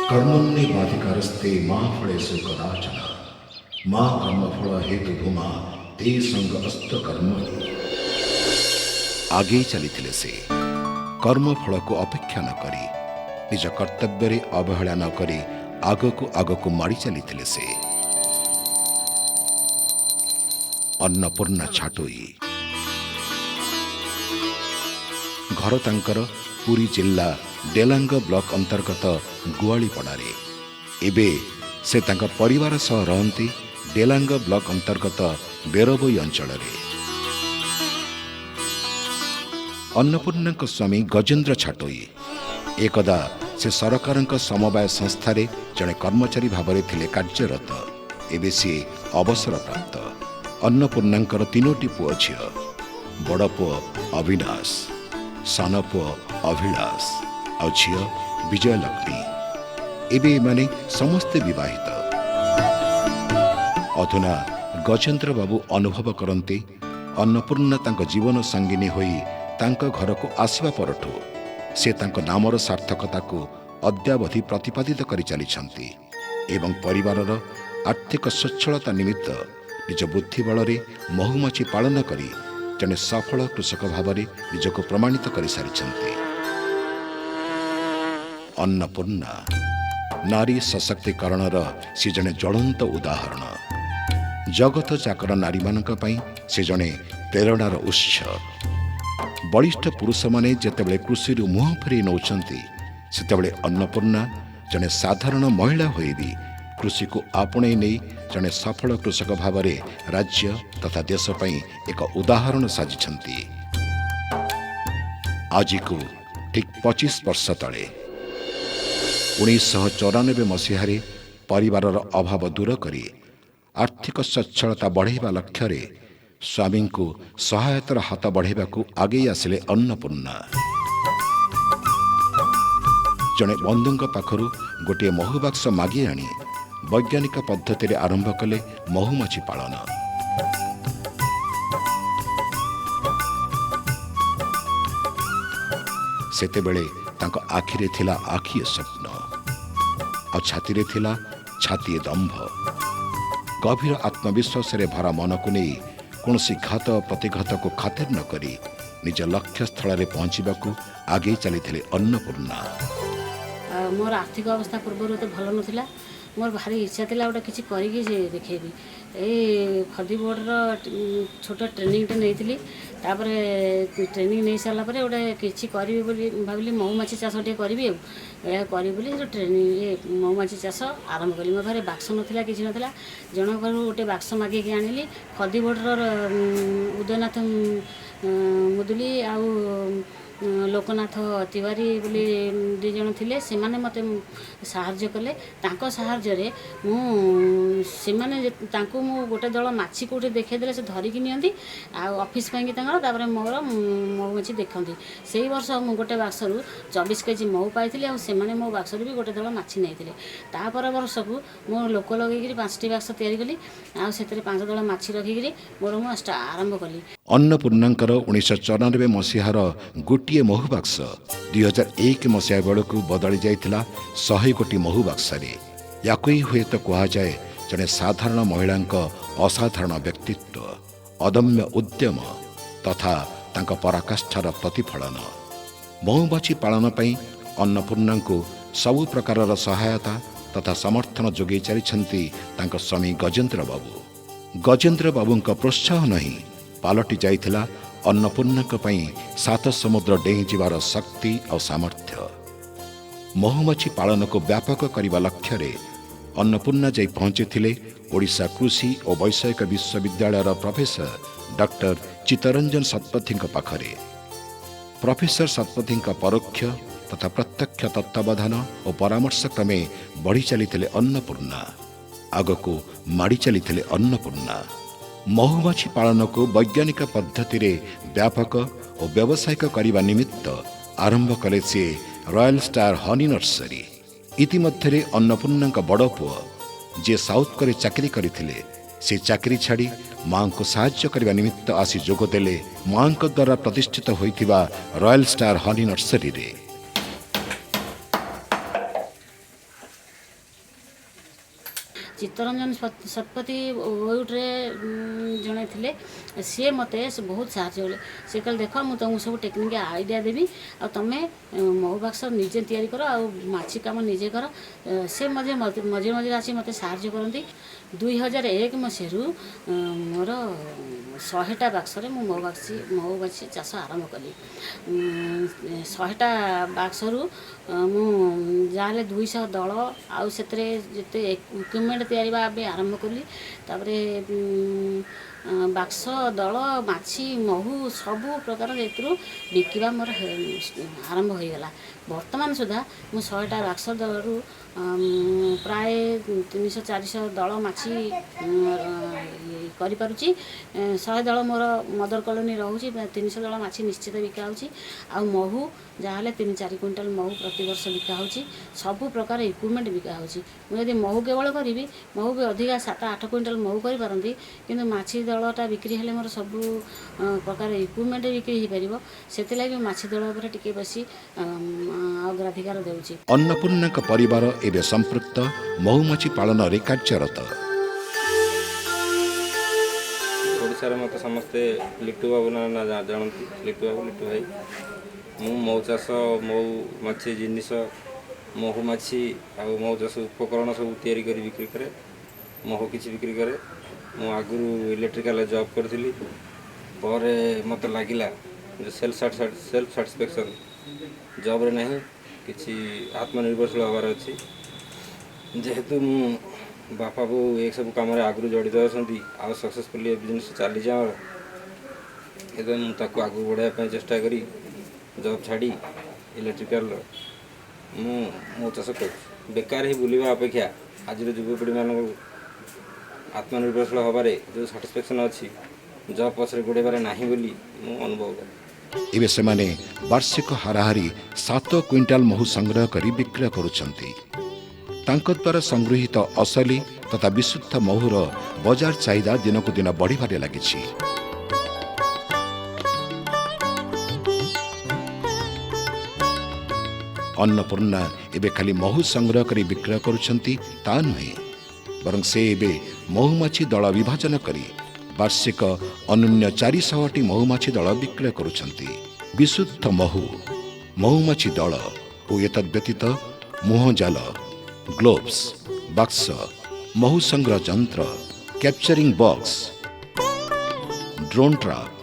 कर्मण्येवाधिकारस्ते मा फलेषु कदाचन मा कर्मफल हेतु भूमा ते संग अस्त कर्मणि। आगे चली से कर्मफल को अपेक्षा न करी निज कर्तव्य अवहेला न करी आगको माड़ी चली से। अन्नपूर्णा छाटोई घर तांकर पुरी जिल्ला डेलांग ब्लॉक अंतर्गत गुआलीपड़ारे। एबे से तांका परिवार सह रहंती डेलांग ब्लॉक अंतर्गत बेरबोई अंचल। अन्नपूर्णा स्वामी गजेन्द्र छाटोई एकदा से सरकार समवाय संस्थार जड़े कर्मचारी भाव में कार्यरत। एबे सी अवसर प्राप्त। अन्नपूर्णांकर तीनोटी पुओ झियो, बड़ पुओ अविनाश, सान पुओ अभिलाष और झियो विजयलक्ष्मी। एबे माने समस्ते विवाहित। अधुना गजेन्द्र बाबू अनुभव करते अन्नपूर्णा तांको जीवन संगिनी होई तांको घर को आसवा परठू से तांको नामर सार्थकता को अद्यावधि प्रतिपादित करि चलिछंती एवं परिवारर आर्थिक सच्छलता निमित्त निज बुद्धि बल महुमाछी पालन करी जने सफल कृषक भाव में निजको प्रमाणित कर सारी। अन्नपूर्णा नारी सशक्तिकरणर से जने ज्वलंत उदाहरण। जगत जाकर नारी मानक पई से जने प्रेरणार उत्स। बलिष्ठ पुरुष माने जेतेबेले कृषि मुह फेरी नौचंती सेतेबेले अन्नपूर्णा जने साधारण महिला होई भी कृषि को आपणे नहीं जने सफल कृषक भाव में राज्य तथा देश पई एक उदाहरण साजिछंती। आज को ठीक 25 वर्ष तले 1994 मसीह परिवार अभाव दूर करी आर्थिक सच्छलता बढ़ेबा लक्ष्य रे स्वामी को सहायतार हाथ बढ़ेबा को आगे आसिले अन्नपूर्णा। जड़े बंधु पाखरु गोटे महुबाक्स मागी आनी वैज्ञानिक पद्धति आरंभ कले महुमाछी पालन। सेतेबेले तांको आखिरे थिला आखिए स्वप्न और छाती थिला छातीए दंभ। गभीर आत्मविश्वास रे भरा मन को नहीं कौन घात प्रतिघात को खातिर न करी निज लक्ष्य स्थल में पहुंचवाक आगे चली अन्नपूर्णा। मोर आर्थिक अवस्था पूर्व तो भल नाला। मोर भारी इच्छा था गोटे किसी करके देखेबी। खदी बोर्डर छोट ट्रेनिंग टे नहीं तापर ट्रेनिंग नहीं सारापर गोटे किसी करी भाविली महुमाछी चाष टे करी जो ट्रेनिंग महुमाछी चाष आरंभ कली। मो घर बाक्स नाला कि नाला जन घर गोटे बाक्स मागिक आनिली। खदी बोर्डर उदयनाथ मुदुली आउ लोकनाथ तिवारी बोली दी जन थिले से माने मते साहाय्य कले। तांको साहाय्य मु गोटे दल माछी कोठे देखैदेले से धरिकी नियंती आ ऑफिस पाई तांगर तापर मोर महुमाछी देखंती। सेही वर्ष मु गोटे बाक्सरु 24 केजी महु पाइथिले आ से माने मो बाक्सरु भी गोटे दल माछी नैथिले। तापर वर्ष को मो लोक लगेगिरी 5टी बाक्स तयारी कली आ सेतरे 5 दल माछी रखिगिरी मोर मु आरंभ कली। अन्नपूर्णांकर 1994 मसीहार गोटे महुबाक्स 2001 मसीहा बेलू बदली जाइथिला 100 गोटी महुबाक्स। याकु ही हुए तो कहा जाए जड़े साधारण महिला असाधारण व्यक्तित्व, अदम्य उद्यम तथा तांका पराकाष्ठार प्रतिफलन। महुमाछी पालन पई अन्नपूर्णा को सबु प्रकार सहायता तथा समर्थन जोगे चलिछंती तांका स्वामी गजेन्द्र बाबू। गजेन्द्र बाबू प्रोत्साहन ही पालटि जाइथिला अन्नपूर्णा पई 7 समुद्र डेई जीवार शक्ति और सामर्थ्य। महुमाछी पालन को व्यापक करने लक्ष्य रे अन्नपूर्णा जाई पहुंची ओडिशा कृषि और वैषयिक विश्वविद्यालय प्रोफेसर डॉक्टर चित्तरंजन शतपथी पाखरे। प्रोफेसर शतपथी परोक्ष तथा प्रत्यक्ष तत्वावधान और परामर्श क्रमे बढ़ी चली अन्नपूर्णा। आगको माड़ी चली अन्नपूर्णा। महुमाछी पालन को वैज्ञानिक पद्धति रे व्यापक और व्यावसायिक करने निमित्त आरंभ कले से रॉयल स्टार हनी नर्सरी। इतिमध्य अन्नपूर्णा बड़ पुओ जे साउथ कोरिया चाकरी करथिले से चाकरी छाड़ी मां को साहाय्य करने निमित्त आसी जोगदेले मां द्वारा प्रतिष्ठित होइथिबा रॉयल स्टार हनी नर्सरी रे। ଚିତ୍ତରଞ୍ଜନ ଶତପଥୀ ଓୟୁଟ୍ରେ ଜଣେ ଥିଲେ, ସିଏ ମୋତେ ବହୁତ ସାହାଯ୍ୟ କଲେ। ସେ କହିଲେ ଦେଖ ମୁଁ ତୁମକୁ ସବୁ ଟେକ୍ନିକ୍ ଆଇଡ଼ିଆ ଦେବି, ଆଉ ତୁମେ ମହୁ ବାକ୍ସ ନିଜେ ତିଆରି କର, ଆଉ ମାଛି କାମ ନିଜେ କର। ସେ ମଝିରେ ଆସି ମୋତେ ସାହାଯ୍ୟ କରନ୍ତି। 2001 ମସିହାରୁ ମୋର 100ଟା ବାକ୍ସରେ ମୁଁ ମହୁମାଛି ଚାଷ ଆରମ୍ଭ କଲି। 100ଟା ବାକ୍ସରୁ ମୁଁ ଯାହାହେଲେ 200 ଦଳ, ଆଉ ସେଥିରେ ଯେତେ ଇକ୍ୱିପମେଣ୍ଟ ତିଆରି ପାଇଁ ଆରମ୍ଭ କଲି। ତାପରେ ବାକ୍ସ, ଦଳ, ମାଛି, ମହୁ ସବୁ ପ୍ରକାର ଏଥିରୁ ବିକିବା ମୋର ଆରମ୍ଭ ହୋଇଗଲା। ବର୍ତ୍ତମାନ ସୁଦ୍ଧା ମୁଁ 100ଟା ବାକ୍ସ ଦଳରୁ ପ୍ରାୟ 300-400 ଦଳ ମାଛି କରିପାରୁଛି। 100 ଦଳ ମୋର ମଦର କଲୋନୀ ରହୁଛି, 300 ଦଳ ମାଛି ନିଶ୍ଚିତ ବିକା ହେଉଛି। ଆଉ ମହୁ ଯାହାହେଲେ 3-4 କୁଇଣ୍ଟାଲ ମହୁ ପ୍ରତିବର୍ଷ ବିକା ହେଉଛି। ସବୁ ପ୍ରକାର ଇକ୍ୱିପମେଣ୍ଟ ବିକା ହେଉଛି। ମୁଁ ଯଦି ମହୁ କେବଳ କରିବି, ମହୁ ବି ଅଧିକା 7-8 କୁଇଣ୍ଟାଲ ମହୁ କରିପାରନ୍ତି, କିନ୍ତୁ ମାଛି ଦଳଟା ବିକ୍ରି ହେଲେ ମୋର ସବୁ ପ୍ରକାର ଇକ୍ୱିପମେଣ୍ଟ ବିକ୍ରି ହୋଇପାରିବ। ସେଥିଲାଗି ମାଛି ଦଳ ଉପରେ ଟିକେ ବେଶୀ ଅଗ୍ରାଧିକାର ଦେଉଛି। ଅନ୍ନପୂର୍ଣ୍ଣାଙ୍କ ପରିବାର ଏବେ ସମ୍ପୃକ୍ତ ମହୁମାଛି ପାଳନରେ କାର୍ଯ୍ୟରତ। ଓଡ଼ିଶାରେ ମୋତେ ସମସ୍ତେ ଲିଟୁ ବାବୁ ନା ଜାଣନ୍ତି। ଲିଟୁ ବାବୁ, ଲିଟୁ ଭାଇ। ମୁଁ ମହୁ ଚାଷ, ମହୁମାଛି ଜିନିଷ, ମହୁମାଛି ଆଉ ମହୁ ଚାଷ ଉପକରଣ ସବୁ ତିଆରି କରି ବିକ୍ରି କରେ। ମହୁ କିଛି ବିକ୍ରି କରେ। ମୁଁ ଆଗରୁ ଇଲେକ୍ଟ୍ରିକାଲ ଜବ୍ କରିଥିଲି। ପରେ ମୋତେ ଲାଗିଲା ଯେ ସେଲ୍ଫ ସାଟିସ୍ଫ୍ୟାକ୍ସନ୍ ଜବ୍ରେ ନାହିଁ, କିଛି ଆତ୍ମନିର୍ଭରଶୀଳ ହେବାର ଅଛି। ଯେହେତୁ ମୁଁ ବାପା ବୋଉ ଏସବୁ କାମରେ ଆଗରୁ ଜଡ଼ିତ ଅଛନ୍ତି, ଆଉ ସକ୍ସେସଫୁଲି ଏ ବିଜନେସ୍ ଚାଲିଛି ଆମର, ସେଥିପାଇଁ ମୁଁ ତାକୁ ଆଗକୁ ବଢ଼ାଇବା ପାଇଁ ଚେଷ୍ଟା କରି ଜବ୍ ଛାଡ଼ି ଇଲେକ୍ଟ୍ରିକାଲର ମୁଁ ମହୁ ଚାଷ କରୁଛି। ବେକାର ହିଁ ବୁଲିବା ଅପେକ୍ଷା ଆଜିର ଯୁବପିଢ଼ିମାନଙ୍କୁ ଆତ୍ମନିର୍ଭରଶୀଳ ହେବାରେ ଯେଉଁ ସାଟିସ୍ଫ୍ୟାକ୍ସନ୍ ଅଛି, ଜବ୍ ପଛରେ ଗୋଡ଼େଇବାରେ ନାହିଁ ବୋଲି ମୁଁ ଅନୁଭବ କରେ। ଏବେ ସେମାନେ ବାର୍ଷିକ ହାରାହାରି 7 କୁଇଣ୍ଟାଲ ମହୁ ସଂଗ୍ରହ କରି ବିକ୍ରୟ କରୁଛନ୍ତି। ତାଙ୍କ ଦ୍ୱାରା ସଂଗୃହୀତ ଅସଲି ତଥା ବିଶୁଦ୍ଧ ମହୁର ବଜାର ଚାହିଦା ଦିନକୁ ଦିନ ବଢ଼ିବାରେ ଲାଗିଛି। ଅନ୍ନପୂର୍ଣ୍ଣା ଏବେ ଖାଲି ମହୁ ସଂଗ୍ରହ କରି ବିକ୍ରୟ କରୁଛନ୍ତି ତା ନୁହେଁ, ବରଂ ସେ ଏବେ ମହୁମାଛି ଦଳ ବିଭାଜନ କରି ବାର୍ଷିକ ଅନନ୍ୟ 400ଟି ମହୁମାଛି ଦଳ ବିକ୍ରୟ କରୁଛନ୍ତି। ବିଶୁଦ୍ଧ ମହୁ, ମହୁମାଛି ଦଳ ଓ ଏତଦ୍ବ୍ୟତୀତ ମୁହଁ ଜାଲ, ଗ୍ଲୋଭ୍ସ, ବାକ୍ସ, ମହୁ ସଂଗ୍ରହ ଯନ୍ତ୍ର, capturing box, drone trap,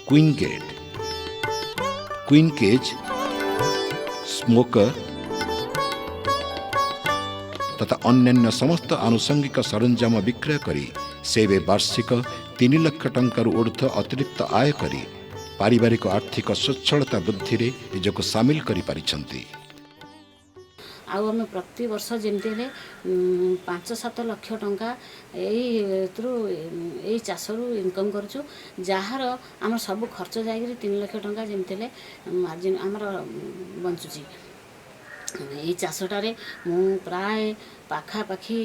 queen gate, queen cage, smoker ତଥା ଅନ୍ୟାନ୍ୟ ସମସ୍ତ ଆନୁଷଙ୍ଗିକ ସରଞ୍ଜାମ ବିକ୍ରୟ କରି ସେ ଏବେ ବାର୍ଷିକ 3 ଲକ୍ଷ ଟଙ୍କାରୁ ଉର୍ଦ୍ଧ୍ୱ ଅତିରିକ୍ତ ଆୟ କରି ପାରିବାରିକ ଆର୍ଥିକ ସ୍ୱଚ୍ଛଳତା ବୃଦ୍ଧିରେ ନିଜକୁ ସାମିଲ କରିପାରିଛନ୍ତି। ଆଉ ଆମେ ପ୍ରତିବର୍ଷ ଯେମିତି ହେଲେ 5-7 ଲକ୍ଷ ଟଙ୍କା ଏଇ ଚାଷରୁ ଇନକମ୍ କରୁଛୁ, ଯାହାର ଆମର ସବୁ ଖର୍ଚ୍ଚ ଯାଇକରି 3 ଲକ୍ଷ ଟଙ୍କା ଯେମିତି ହେଲେ ମାର୍ଜିନ୍ ଆମର ବଞ୍ଚୁଛି। ଏଇ ଚାଷଟାରେ ମୁଁ ପ୍ରାୟ ପାଖାପାଖି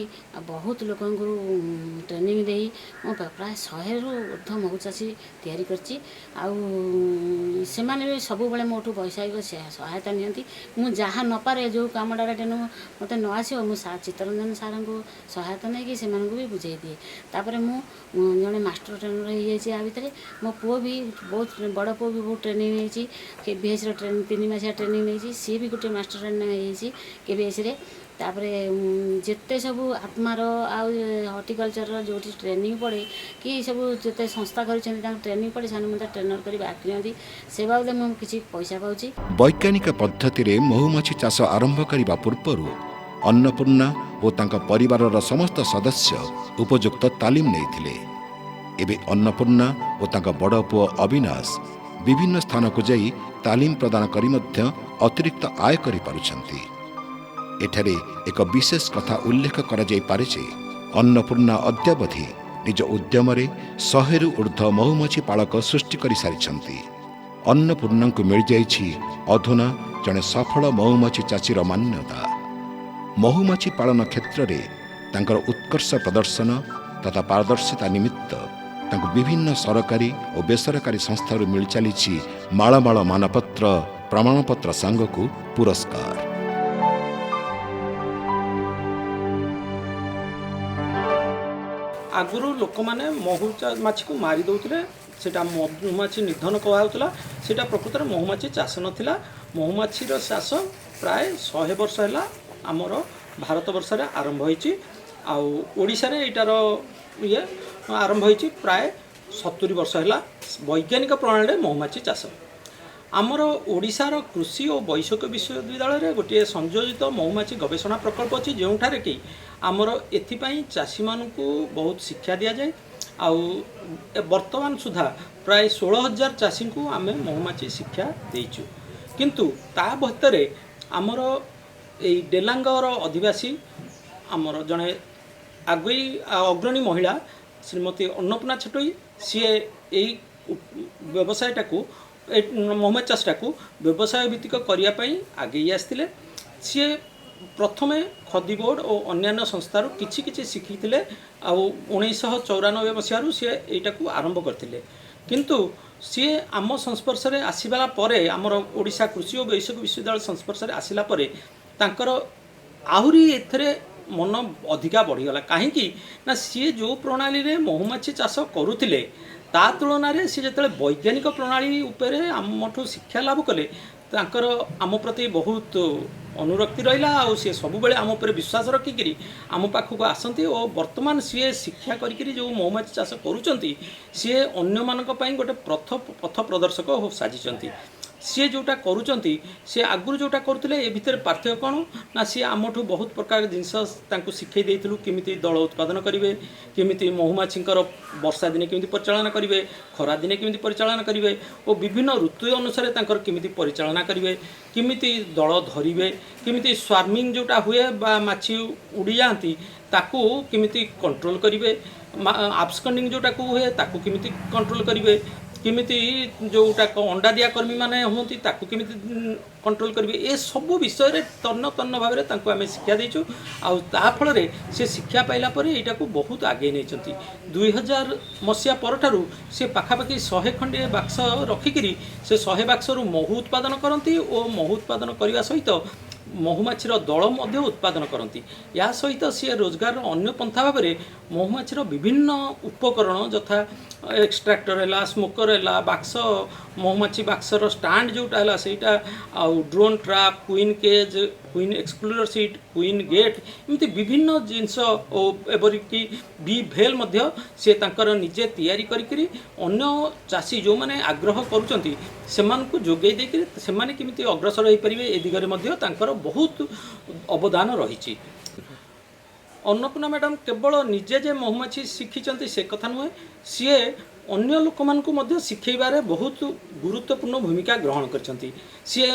ବହୁତ ଲୋକଙ୍କୁ ଟ୍ରେନିଂ ଦେଇ ମୁଁ ପ୍ରାୟ 100ରୁ ଉର୍ଦ୍ଧ୍ୱ ମହୁ ଚାଷୀ ତିଆରି କରିଛି। ଆଉ ସେମାନେ ବି ସବୁବେଳେ ମୋଠୁ ବୈଷୟିକ ସହାୟତା ନିଅନ୍ତି। ମୁଁ ଯାହା ନପାରେ, ଯେଉଁ କାମଟାରେ ତେଣୁ ମୋତେ ନ ଆସିବ, ମୁଁ ଚିତ୍ତରଞ୍ଜନ ସାର୍ଙ୍କୁ ସହାୟତା ନେଇକି ସେମାନଙ୍କୁ ବି ବୁଝେଇ ଦିଏ। ତାପରେ ମୁଁ ଜଣେ ମାଷ୍ଟର ଟ୍ରେନର ହେଇଯାଇଛି। ଆ ଭିତରେ ମୋ ପୁଅ ବି ବହୁତ, ବଡ଼ ପୁଅ ବି ବହୁତ ଟ୍ରେନିଂ ନେଇଛି। KBSର 3 ମାସିଆ ଟ୍ରେନିଂ ନେଇଛି। ସିଏ ବି ଗୋଟେ ମାଷ୍ଟର ଟ୍ରେନର ହେଇଯାଇଛି KBSରେ। ତାପରେ ଯେତେ ସବୁ ଆତ୍ମାର ଆଉ ହର୍ଟିକଲଚରର ଯେଉଁଠି ଟ୍ରେନିଂ ପଡ଼େ କି ସବୁ ଯେତେ ସଂସ୍ଥା କରିଛନ୍ତି ତାଙ୍କ ଟ୍ରେନିଂ ପଡ଼େ, ସେମାନେ ମୋତେ ଟ୍ରେନର କରି ବାକି ନିଅନ୍ତି। ସେ ବାବଦରେ ମୁଁ କିଛି ପଇସା ପାଉଛି। ବୈଜ୍ଞାନିକ ପଦ୍ଧତିରେ ମହୁମାଛି ଚାଷ ଆରମ୍ଭ କରିବା ପୂର୍ବରୁ ଅନ୍ନପୂର୍ଣ୍ଣା ଓ ତାଙ୍କ ପରିବାରର ସମସ୍ତ ସଦସ୍ୟ ଉପଯୁକ୍ତ ତାଲିମ ନେଇଥିଲେ। ଏବେ ଅନ୍ନପୂର୍ଣ୍ଣା ଓ ତାଙ୍କ ବଡ଼ ପୁଅ ଅବିନାଶ ବିଭିନ୍ନ ସ୍ଥାନକୁ ଯାଇ ତାଲିମ ପ୍ରଦାନ କରି ମଧ୍ୟ ଅତିରିକ୍ତ ଆୟ କରିପାରୁଛନ୍ତି। ଏଠାରେ ଏକ ବିଶେଷ କଥା ଉଲ୍ଲେଖ କରାଯାଇପାରେ ଯେ ଅନ୍ନପୂର୍ଣ୍ଣା ଅଦ୍ୟାବଧି ନିଜ ଉଦ୍ୟମରେ 100ରୁ ଉର୍ଦ୍ଧ୍ୱ ମହୁମାଛି ପାଳକ ସୃଷ୍ଟି କରିସାରିଛନ୍ତି। ଅନ୍ନପୂର୍ଣ୍ଣାଙ୍କୁ ମିଳିଯାଇଛି ଅଧୁନା ଜଣେ ସଫଳ ମହୁମାଛି ଚାଷୀର ମାନ୍ୟତା। ମହୁମାଛି ପାଳନ କ୍ଷେତ୍ରରେ ତାଙ୍କର ଉତ୍କର୍ଷ ପ୍ରଦର୍ଶନ ତଥା ପାରଦର୍ଶିତା ନିମିତ୍ତ ତାଙ୍କୁ ବିଭିନ୍ନ ସରକାରୀ ଓ ବେସରକାରୀ ସଂସ୍ଥାରୁ ମିଳିଚାଲିଛି ମାଳମାଳ ମାନପତ୍ର, ପ୍ରମାଣପତ୍ର ସାଙ୍ଗକୁ ପୁରସ୍କାର। आगुरु लोक मैंने महुमाछी को मारी दौले सेटा महुमाछी निधन कहला सेटा प्रकृत में महुमाछी चाष नाला महुमाछी चाष प्राय 100 वर्ष है आमर भारत वर्ष रे आरंभ होईची ओडिशा रे एटार ये आरंभ होईची प्राय 70 वर्ष है वैज्ञानिक प्रणाली महुमाछी चाष आमर ओडिशार कृषि और वैषयिक विश्वविद्यालय गोटे संयोजित महुमाछी गवेषणा प्रकल्प अच्छी जो कि आमर एथिपाई चाषी मानू बहुत शिक्षा दि जाए आउ वर्तमान सुधा प्राय 16,000 चाषी को आम महुमाछी शिक्षा देचु किंतु ता भीतर आमर ए डेलांगर अधिवासी आमर जड़े आगे अग्रणी महिला श्रीमती अन्नपूर्णा छटोई सी व्यवसायटा को महुमाछी चाषटा को व्यवसाय भित्तिक करने आगे आसते सी प्रथमे खदी बोर्ड और अन्य संस्थार किछि शिखी 1994 मसीह सी यू आरंभ करते किंतु सी आम संस्पर्श में आसला आमर ओडिशा कृषि और वैषयिक विश्वविद्यालय संस्पर्श में आसला आहरी एथरे मन अधिका बढ़ीगला कहीं ना सी जो प्रणाली में महुमाछी चाष करुले ता तुलन सी जो वैज्ञानिक प्रणाली उपरे आमठू शिक्षा लाभ कले तांकर आम प्रति बहुत अनुरक्ति रहा और सी सब बेले आम उपर विश्वास रखिकी आम पाखक आसती और वर्तमान सी शिक्षा करी जो महुमाछी चाष करुँच सी अन्य मानक गोटे पथ प्रदर्शक हो साजिंट सी जोटा करुँच सी आगुरी जोटा करुले ए भितर पार्थक्य कौन ना सी आमठू बहुत प्रकार जिनस शिखई देलु केमी दल उत्पादन करेंगे केमी महुमाछी वर्षा दिने केमी परिचालना करेंगे खरा दिने केमी परिचालना करेंगे और विभिन्न ऋतु अनुसार केमी परिचालना करेंगे केमी दल धरवे केमी स्वार्मिंग जोटा हुए बा माछी उड़ी जाती ताकू केमी कंट्रोल करेंगे आब्सकंडिंग जोटा हुए ताकू केमी कंट्रोल करेंगे केमिति जोटा अंडा दिया कर्मी माने होती ताकू केमिति कंट्रोल करेंगे ए सब विषय तन्न तन्न भाव में आम शिक्षा देचु आफल से शिक्षा पाइला यहाँ को बहुत आगे नहीं 2000 मसीहा परठारु से पाखापाखि 100 खंडे बाक्स रखिकी से 100 बाक्स महू उत्पादन करती और महू उत्पादन करने सहित महुमाछीर दल मध्य उत्पादन करती या सहित सी रोजगार अन्य पंथा भाव में महुमाछीर विभिन्न उपकरण यथा एक्सट्राक्टर है स्मोकर है बाक्स महुमाछी बाक्सर स्टाण्ड जोटा है सेटा आउ drone trap queen cage queen excluder sheet queen gate एमती विभिन्न जिनस एवरिकी बी भेल मध्य से तांकर निजे तैयारी करी अन्य चाषी जो माने आग्रह करुचंती सेमानकु जोगै देकि सेमाने केमिति अग्रसर होई परिबे ए दिगरे मध्य तांकर बहुत अवदान रही। अन्नपूर्णा मैडम केवल निजे जे महुमाछी शिखिचंती से कथा नुहे सी अन्य लोक मानकु मध्य शिखेबारे बहुत गुरुत्वपूर्ण भूमिका ग्रहण करछंती सी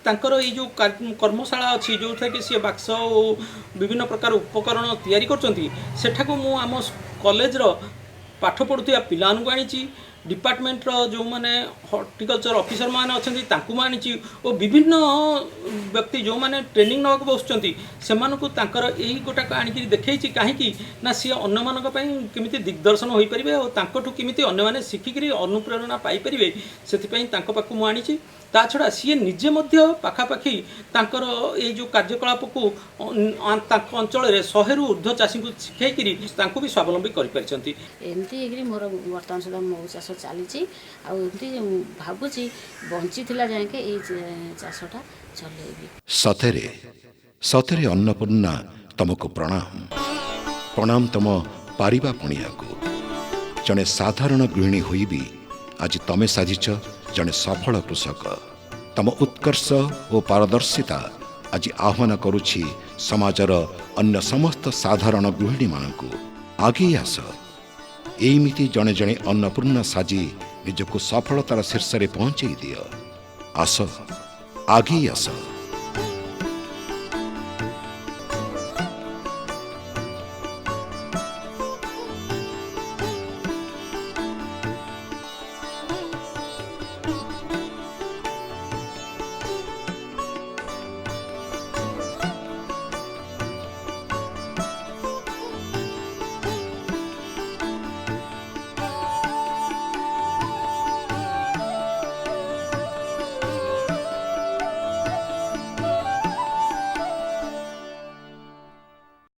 तांकर ये जो कर्मशाला अच्छी जो कि सी बाक्स और विभिन्न प्रकार उपकरण तैयारी करछंती सेठाको मु आम कॉलेज रो पाठ पढ़ुथिया पिलानु आनी डिपार्टमेंट रो जो माने हॉर्टिकल्चर ऑफिसर माने अछंती तांकु आनी और विभिन्न व्यक्ति जो माने ट्रेनिंग नवाक बसुचंती सेमानकु तांकर एही गोटाक आनिकी देखैछि काहेकि ना सी अन्य मानक पई केमिति दिग्दर्शन होई परिबे और तांकठु केमिति अन्य माने शिखिकरी अनुप्रेरणा पाई परिबे सेति पई तांको पाखु मु आनिछि ता छड़ा सी निजे मध्य पाखापाखि तांकर ए जो कार्यकलाप को अंचल 100 रु ऊर्ध्व चाषी को शिखैकरी तांको भी स्वावलंबी करि परिचंती एमती मोर वर्तमान सुधा महु चाष चली आमती भावुची बंची जाए ये चाषटा चलेबी सतेरे सतेरे अन्नपूर्णा तुमको प्रणाम प्रणाम तुम पारिबा पणिया को जड़े साधारण गृहिणी हुई भी आज तमे साजिच जड़े सफल कृषक तम उत्कर्ष और पारदर्शिता आज आह्वान करुछि समाजर अन्य समस्त साधारण गृहिणी मानकु आगे आस एमिति जड़े जड़े अन्नपूर्णा साजी निजको सफलतार शीर्ष रे पहुंचाई दियो आस आगे आस।